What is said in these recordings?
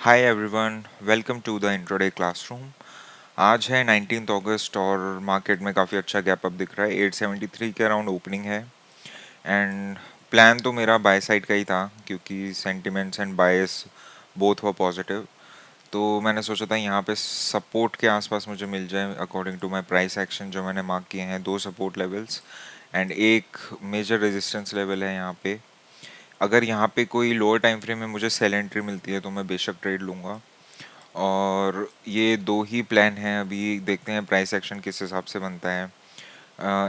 Hi everyone, welcome to the इंट्रोडे classroom. आज है 19 अगस्त और मार्केट में काफ़ी अच्छा गैप अप दिख रहा है। 873 के अराउंड ओपनिंग है एंड प्लान तो मेरा बाय साइड का ही था क्योंकि sentiments and bias both were positive. तो मैंने सोचा था यहाँ पे सपोर्ट के आसपास मुझे मिल जाए according to my price action जो मैंने मार्क किए हैं। दो सपोर्ट लेवल्स एंड एक मेजर रेजिस्टेंस लेवल है यहाँ पे। अगर यहाँ पे कोई लोअर टाइम फ्रेम में मुझे सेल एंट्री मिलती है तो मैं बेशक ट्रेड लूँगा। और ये दो ही प्लान हैं, अभी देखते हैं प्राइस एक्शन किस हिसाब से बनता है।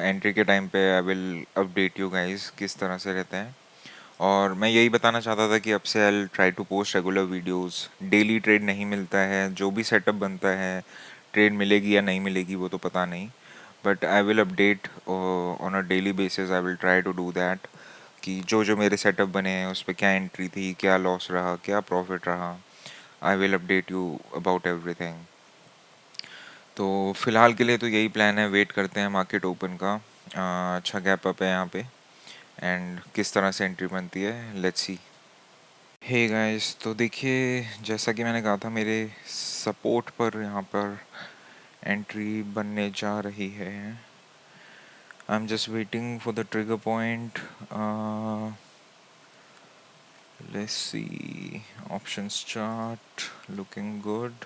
एंट्री के टाइम पे आई विल अपडेट यू गाइस किस तरह से रहता है। और मैं यही बताना चाहता था कि अब से I try to post regular videos. Daily trade नहीं मिलता है, जो भी सेटअप बनता है ट्रेड मिलेगी या नहीं मिलेगी वो तो पता नहीं, but I will update on a daily basis. I will try to do that कि जो जो मेरे सेटअप बने हैं उस पर क्या एंट्री थी, क्या लॉस रहा, क्या प्रॉफिट रहा। आई will update you about everything. तो फिलहाल के लिए तो यही प्लान है, वेट करते हैं मार्केट ओपन का। अच्छा गैप अप है यहाँ पे एंड किस तरह से एंट्री बनती है, लेट्स सी। हे गाइस, तो देखिए जैसा कि मैंने कहा था मेरे सपोर्ट पर यहाँ पर एंट्री बनने जा रही है। आई am just waiting for the trigger point. Let's see, options chart looking good.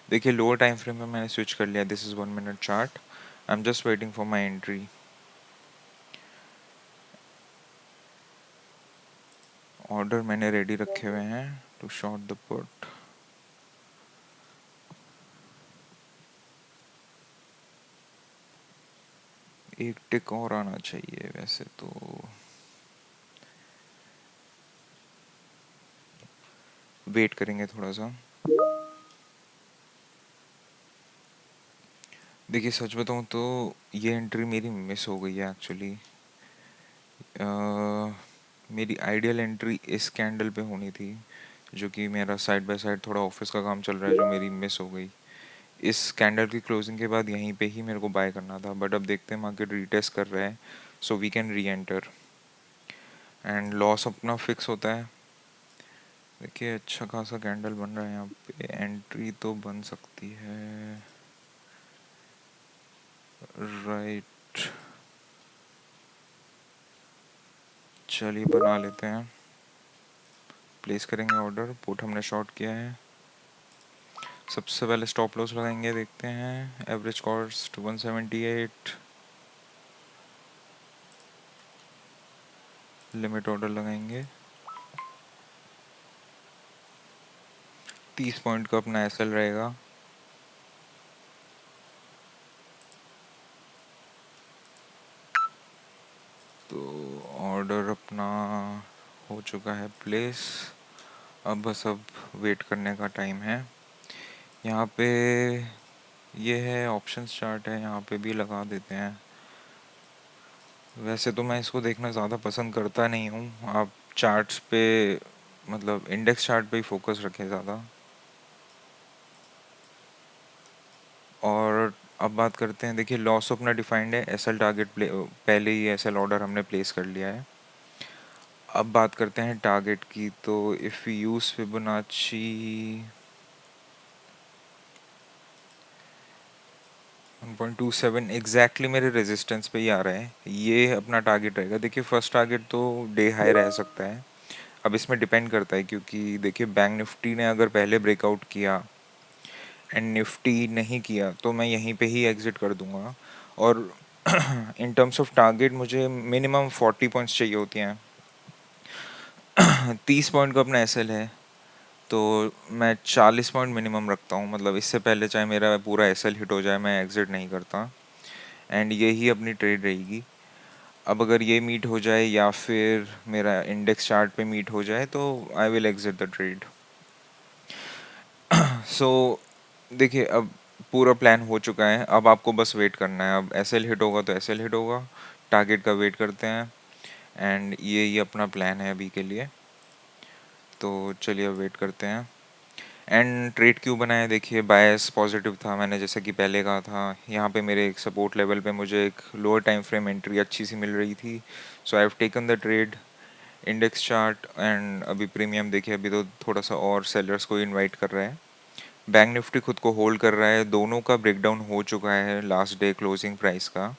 देखिए लोअर टाइम फ्रेम में मैंने स्विच कर लिया। This is 1 minute chart. I am just waiting for my entry. Order मैंने रेडी रखे हुए हैं टू शॉर्ट द पुट। एक टिक और आना चाहिए वैसे तो। वेट करेंगे थोड़ा सा। देखिए सच बताऊँ तो ये एंट्री मेरी मिस हो गई है एक्चुअली। मेरी आइडियल एंट्री इस कैंडल पे होनी थी, जो कि मेरा साइड बाय साइड थोड़ा ऑफिस का काम चल रहा है जो मेरी मिस हो गई। इस कैंडल की क्लोजिंग के बाद यहीं पे ही मेरे को बाय करना था, बट अब देखते हैं मार्केट रीटेस्ट कर रहा है so we can re enter and loss अपना फिक्स होता है। देखिए अच्छा खासा कैंडल बन रहा है यहाँ पे, एंट्री तो बन सकती है। राइट, चलिए बना लेते हैं। प्लेस करेंगे ऑर्डर। पुट हमने शॉर्ट किया है। सबसे पहले स्टॉप लॉस लगाएंगे, देखते हैं। Average cost 178। लिमिट ऑर्डर लगाएंगे। 30 पॉइंट का अपना एसएल रहेगा। तो ऑर्डर अपना हो चुका है प्लेस। अब बस अब वेट करने का टाइम है। यहाँ पे ये है ऑप्शंस चार्ट है, यहाँ पे भी लगा देते हैं। वैसे तो मैं इसको देखना ज़्यादा पसंद करता नहीं हूँ। आप चार्ट्स पे, मतलब इंडेक्स चार्ट पे ही फोकस रखें ज़्यादा। और अब बात करते हैं। देखिए लॉस अपना डिफाइंड है, एसएल टारगेट प्ले पहले ही एसएल ऑर्डर हमने प्लेस कर लिया है। अब बात करते हैं टारगेट की। तो if you use Fibonacci 1.27 exactly मेरे रेजिस्टेंस पे ही आ रहा है, ये अपना टारगेट रहेगा। देखिए फर्स्ट टारगेट तो डे हाई रह सकता है। अब इसमें डिपेंड करता है क्योंकि देखिए बैंक निफ्टी ने अगर पहले ब्रेकआउट किया एंड निफ्टी नहीं किया तो मैं यहीं पे ही एग्जिट कर दूंगा। और इन टर्म्स ऑफ टारगेट मुझे मिनिमम 40 पॉइंट्स चाहिए होती हैं। 30 पॉइंट का अपना एसएल है तो मैं 40 पॉइंट मिनिमम रखता हूँ। मतलब इससे पहले चाहे मेरा पूरा एसएल हिट हो जाए मैं एग्जिट नहीं करता एंड ये ही अपनी ट्रेड रहेगी। अब अगर ये मीट हो जाए या फिर मेरा इंडेक्स चार्ट पे मीट हो जाए तो I will exit the trade. So देखिए अब पूरा प्लान हो चुका है, अब आपको बस वेट करना है। अब एसएल हिट होगा तो एसएल हिट होगा, टारगेट का वेट करते हैं एंड ये अपना प्लान है अभी के लिए। तो चलिए अब वेट करते हैं। एंड ट्रेड क्यों बनाया, देखिए बायस पॉजिटिव था, मैंने जैसा कि पहले कहा था। यहाँ पे मेरे एक सपोर्ट लेवल पे मुझे एक लोअर टाइम फ्रेम एंट्री अच्छी सी मिल रही थी, so I have taken the trade. Index chart and अभी प्रीमियम देखिए, अभी तो थोड़ा सा और सेलर्स को इनवाइट कर रहा है। बैंक निफ्टी खुद को होल्ड कर रहा है, दोनों का ब्रेकडाउन हो चुका है लास्ट डे क्लोजिंग प्राइस का,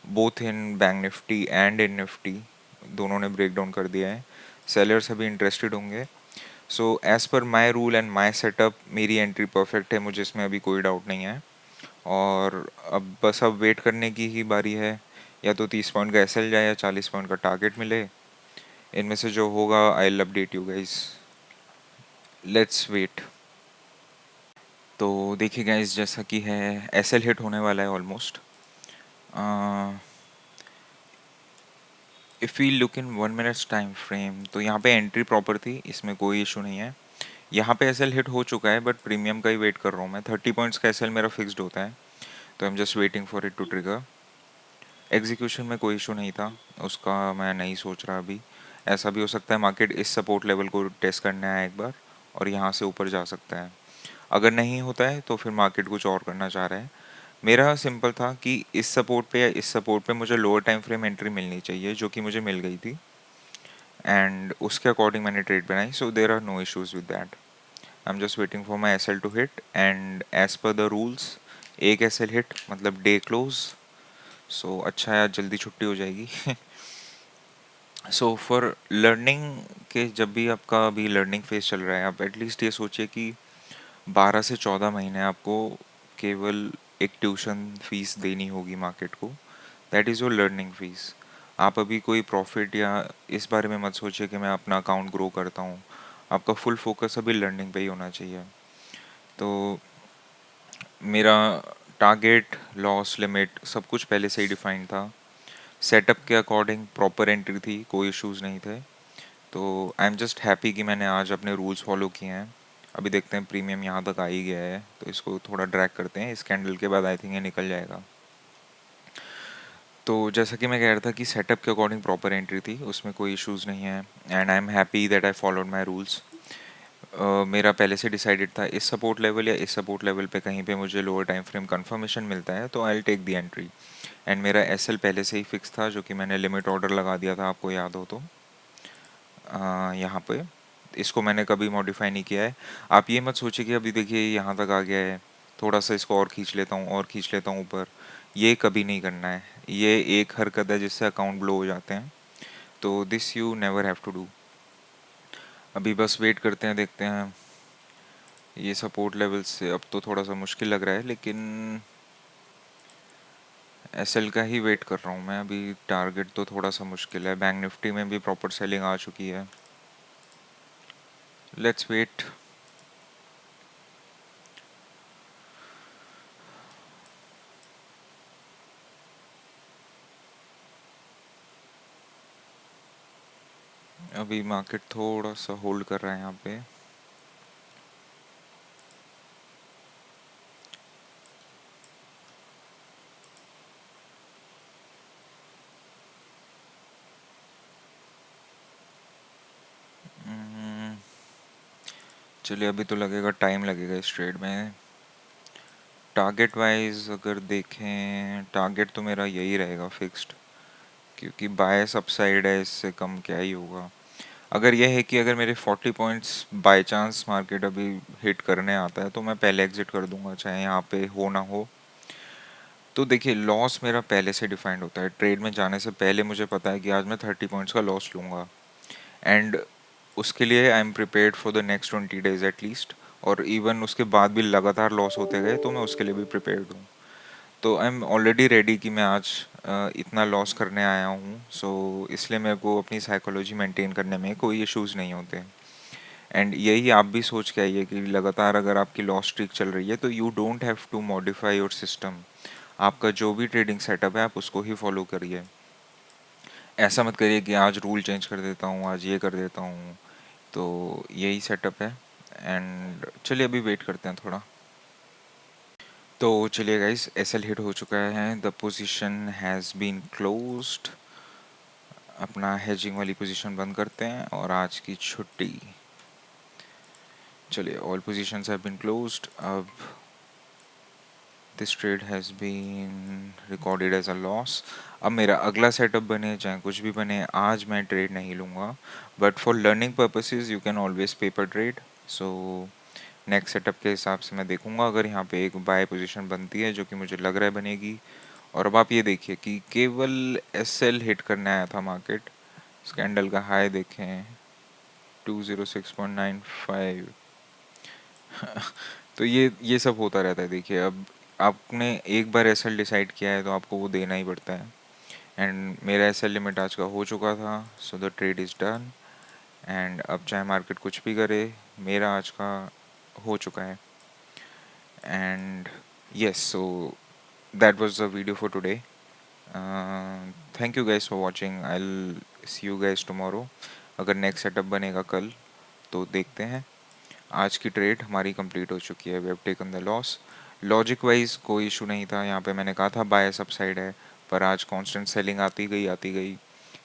both in bank Nifty and in Nifty, दोनों ने ब्रेकडाउन कर दिया है। सेलर्स अभी इंटरेस्टेड होंगे। So as per my rule and my setup मेरी एंट्री परफेक्ट है, मुझे इसमें अभी कोई डाउट नहीं है। और अब बस अब वेट करने की ही बारी है, या तो 30 पॉइंट का एसएल जाए या 40 पॉइंट का टारगेट मिले, इनमें से जो होगा I will update you guys. Let's wait. तो देखिए गाइस, जैसा कि है एसएल हिट होने वाला है almost. If we look in 1 minutes time frame, तो यहाँ पे एंट्री प्रॉपर थी, इसमें कोई इशू नहीं है। यहाँ पे एसएल हिट हो चुका है, बट प्रीमियम का ही वेट कर रहा हूँ मैं। 30 पॉइंट्स का एसएल मेरा फिक्स्ड होता है, तो I am just waiting for it to trigger. Execution में कोई इशू नहीं था, उसका मैं नहीं सोच रहा अभी। ऐसा भी हो सकता है मार्केट इस सपोर्ट लेवल को टेस्ट करने आए एक बार और यहाँ से ऊपर जा सकता है। अगर नहीं होता है तो फिर मार्केट कुछ और करना चाह रहा है। मेरा सिंपल था कि इस सपोर्ट पे या इस सपोर्ट पे मुझे लोअर टाइम फ्रेम एंट्री मिलनी चाहिए, जो कि मुझे मिल गई थी, एंड उसके अकॉर्डिंग मैंने ट्रेड बनाई। So there are no issues with that. I am just waiting for my S L to hit, and as per the rules एक एस एल हिट मतलब डे क्लोज। सो अच्छा है, आज जल्दी छुट्टी हो जाएगी। सो फॉर लर्निंग के, जब भी आपका अभी लर्निंग फेज चल रहा है, आप एटलीस्ट ये सोचिए कि 12 से 14 महीने आपको केवल एक ट्यूशन फीस देनी होगी मार्केट को। That is your learning fees. आप अभी कोई प्रॉफिट या इस बारे में मत सोचिए कि मैं अपना अकाउंट ग्रो करता हूँ। आपका फुल फोकस अभी लर्निंग पे ही होना चाहिए। तो मेरा टारगेट, लॉस लिमिट सब कुछ पहले से ही डिफाइंड था। सेटअप के अकॉर्डिंग प्रॉपर एंट्री थी, कोई इश्यूज़ नहीं थे। तो आई एम जस्ट हैप्पी कि मैंने आज अपने रूल्स फॉलो किए हैं। अभी देखते हैं, प्रीमियम यहाँ तक आ ही गया है, तो इसको थोड़ा ड्रैग करते हैं। इस कैंडल के बाद आई थिंक ये निकल जाएगा। तो जैसा कि मैं कह रहा था कि सेटअप के अकॉर्डिंग प्रॉपर एंट्री थी, उसमें कोई इश्यूज़ नहीं है, and I am happy that I followed my rules. मेरा पहले से डिसाइडेड था, इस सपोर्ट लेवल या इस सपोर्ट लेवल पे कहीं पे मुझे लोअर टाइम फ्रेम कंफर्मेशन मिलता है तो I will take the entry. And मेरा एसएल पहले से ही फिक्स था, जो कि मैंने लिमिट ऑर्डर लगा दिया था, आपको याद हो तो। यहाँ पे इसको मैंने कभी मॉडिफाई नहीं किया है। आप ये मत सोचिए कि अभी देखिए यहाँ तक आ गया है, थोड़ा सा इसको और खींच लेता हूँ और खींच लेता हूँ ऊपर। ये कभी नहीं करना है, ये एक हरकत है जिससे अकाउंट ब्लो हो जाते हैं। तो this you never have to do. अभी बस वेट करते हैं, देखते हैं। ये सपोर्ट लेवल से अब तो थोड़ा सा मुश्किल लग रहा है, लेकिन एसएल का ही वेट कर रहा हूँ मैं अभी। टारगेट तो थोड़ा सा मुश्किल है, बैंक निफ्टी में भी प्रॉपर सेलिंग आ चुकी है। Let's wait. अभी मार्केट थोड़ा सा होल्ड कर रहा है यहाँ पे। हम्म, चलिए, अभी तो लगेगा, टाइम लगेगा इस ट्रेड में। टारगेट वाइज अगर देखें, टारगेट तो मेरा यही रहेगा फिक्स्ड, क्योंकि बायस अपसाइड है, इससे कम क्या ही होगा। अगर यह है कि अगर मेरे 40 पॉइंट्स बाय चांस मार्केट अभी हिट करने आता है तो मैं पहले एग्जिट कर दूंगा, चाहे यहाँ पे हो ना हो। तो देखिए, लॉस मेरा पहले से डिफाइंड होता है, ट्रेड में जाने से पहले मुझे पता है कि आज मैं 30 पॉइंट्स का लॉस लूँगा, एंड उसके लिए I am prepared for the next 20 days at least. और इवन उसके बाद भी लगातार लॉस होते गए तो मैं उसके लिए भी प्रिपेयर्ड हूँ। तो आई एम ऑलरेडी रेडी कि मैं आज इतना लॉस करने आया हूँ। सो इसलिए मेरे को अपनी साइकोलॉजी मेंटेन करने में कोई इश्यूज़ नहीं होते। एंड यही आप भी सोच के आइए कि लगातार अगर आपकी लॉस स्ट्रीक चल रही है तो you don't have to modify your system. आपका जो भी ट्रेडिंग सेटअप है आप उसको ही फॉलो करिए। ऐसा मत करिए कि आज रूल चेंज कर देता हूँ, आज ये कर देता हूँ। तो यही सेटअप है। एंड चलिए, अभी वेट करते हैं थोड़ा। तो चलिए गाइस, एसएल हिट हो चुका है, the position has been closed. अपना हेजिंग वाली पोजीशन बंद करते हैं और आज की छुट्टी। चलिए, all positions have been closed. अब this trade has been recorded as a loss. अब मेरा अगला सेटअप बने चाहे कुछ भी बने, आज मैं ट्रेड नहीं लूँगा, but for learning purposes you can always paper trade. So next setup के हिसाब से मैं देखूंगा, अगर यहाँ पे एक बाय पोजीशन बनती है जो कि मुझे लग रहा है बनेगी. और अब आप ये देखिए कि केवल एस एल हिट करने आया था मार्केट. स्कैंडल का हाई देखें 206.95. तो ये सब होता रहता है. देखिए, अब आपने एक बार एस एल डिसाइड किया है तो आपको वो देना ही पड़ता है. एंड मेरा एस एल लिमिट आज का हो चुका था, so the trade is done. And अब चाहे मार्केट कुछ भी करे, मेरा आज का हो चुका है. And yes, so that was the video for today. Thank you guys for watching. I'll see you guys tomorrow. अगर नेक्स्ट सेटअप बनेगा कल तो देखते हैं. आज की ट्रेड हमारी कंप्लीट हो चुकी है. We have taken the loss. Logic wise कोई इशू नहीं था. यहाँ पे मैंने कहा था बायस अपसाइड है, पर आज कांस्टेंट सेलिंग आती गई आती गई.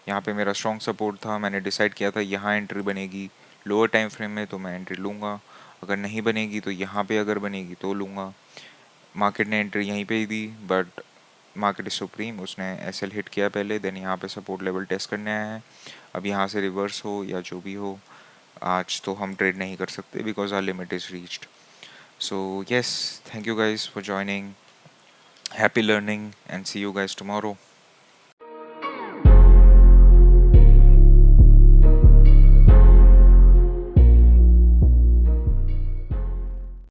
यहाँ पे मेरा स्ट्रॉन्ग सपोर्ट था. मैंने डिसाइड किया था यहाँ एंट्री बनेगी लोअर टाइम फ्रेम में तो मैं एंट्री लूँगा. अगर नहीं बनेगी तो यहाँ पे अगर बनेगी तो लूँगा. मार्केट ने एंट्री यहीं पे ही दी, बट मार्केट इज सुप्रीम. उसने एस एल हिट किया पहले, देन यहाँ पे सपोर्ट लेवल टेस्ट करने आया है. अब यहाँ से रिवर्स हो या जो भी हो, आज तो हम ट्रेड नहीं कर सकते because our limit is reached. So yes, thank you guys for joining. Happy learning and see you guys tomorrow.